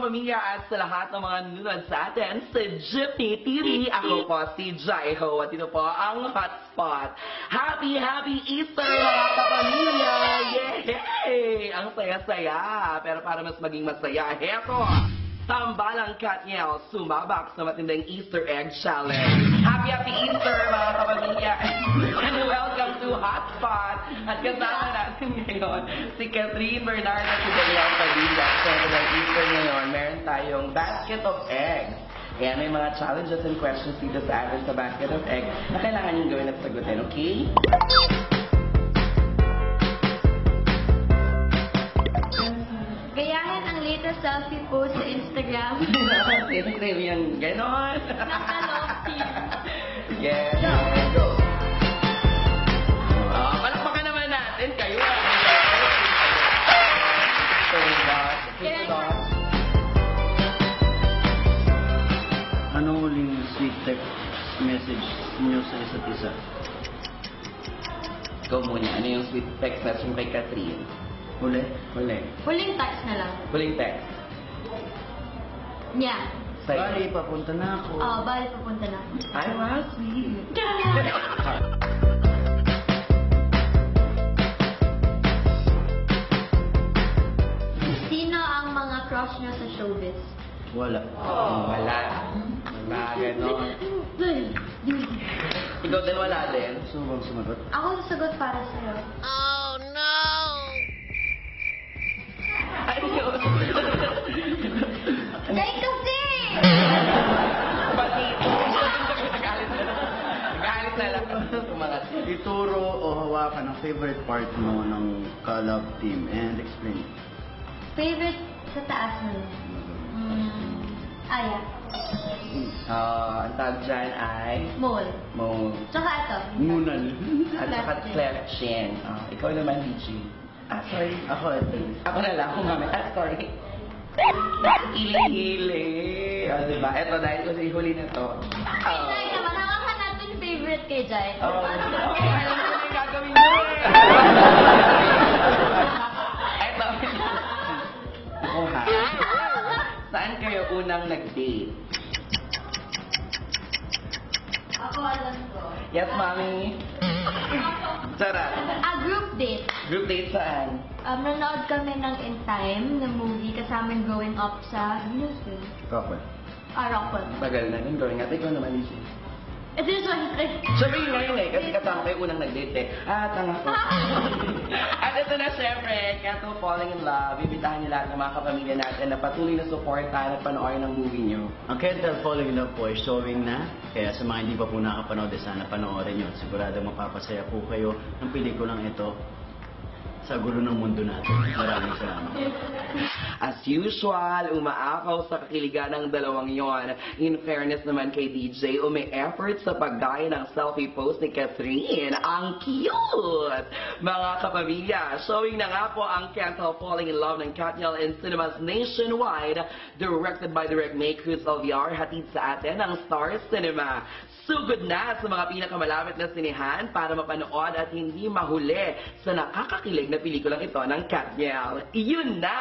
kapamilya at sa lahat ng mga nanonood sa atin sa Jeepney TV. Ako po si Jaiho at ito po ang Hotspot. Happy Easter mga kapamilya! Yay! Ang saya-saya. Pero para mas maging masaya, heto! Tambalang Katniel sumabak sa matinding Easter Egg Challenge. Happy Easter mga kapamilya! And welcome to Hotspot! At kasama natin ngayon si Catherine Bernardo at si Daniel Padilla. So, dahil Easter ngayon, meron tayong basket of eggs. Kaya may mga challenges and questions dito sa atin sa basket of eggs na kailangan niyong gawin at sagutin, okay? Gayahin ang latest selfie post sa Instagram. Siyempre yan, ganon. Nakaloki. Yes, go. Palakpakan naman natin kayo. Anong huling sweet text message niyo sa isa't isa? Ikaw muna, ano yung sweet text message mo kay Catherine? Huli? Huling text na lang. Huling text. Niya. Sa'yo. Bali, papunta na ako. Oo, bali papunta na. Ay, wow, sweet. Sino ang mga crush niyo sa showbiz? Wala. Wala. Wala, ganon. Ikaw din wala din. Gusto mo bang sumagot? Ako sasagot para sa'yo. Ay, yun. Dahil kasi! Pati ito. Nagalit na lang. Tumangat. Ituro o hawakan ang favorite part mo ng Kalab team and explain. Favorite sa taas mo? Aya. Ang tawag dyan ay Mole. mo. Tsaka ito. Ngunan. At saka cleft chin. Ikaw naman, DJ. Sorry. Ako, ito. Ako na lang, kung mami. Sorry. Hili-hili. Diba? Eto, dahil ko sa huli na to. Ay, Jai naman. Hawakan natin yung favorite kay Jai. Alam ko na yung gagawin mo eh. Eto. Ako ha. Saan kayo unang nag-date? Ako alam ko. Yes, mami. Sarap. Group date. Group date saan? Nanood kami ng In Time na movie kasama yung Growing Up sa Newsroom. Kapal. Rockwell. Tagal na yun. Gawin natin. Ikaw naman, Lizzie. Ito yung siyempre. Sabi nga yun eh, kasi kasama kayo unang nag-date eh. Tanga ko. At ito na syempre, Kato Falling in Love. Bibitahan niyo lahat ng mga kapamilya natin na patuloy na supportahan at panoorin ng movie niyo. Ang Kental Falling in Love po ay showing na. Kaya sa mga hindi pa po nakapanood, sana panoorin nyo. Sigurado mapapasaya po kayo ng pelikulang ito sa gulo ng mundo natin. Maraming salamat. As usual, umaakaw sa kakiligan ng dalawang yon. In fairness naman kay DJ, umi-effort sa paggaya ng selfie post ni Catherine. Ang cute! Mga kapamilya, showing na nga po ang Can't Help Falling in Love ng Katniel in cinemas nationwide, directed by Direct May Cruz LVR, hatid sa atin ng Star Cinema. Sugod na sa mga pinakamalapit na sinehan para mapanood at hindi mahuli sa nakakakilig na pelikulang ito ng Katniel. Iyon na!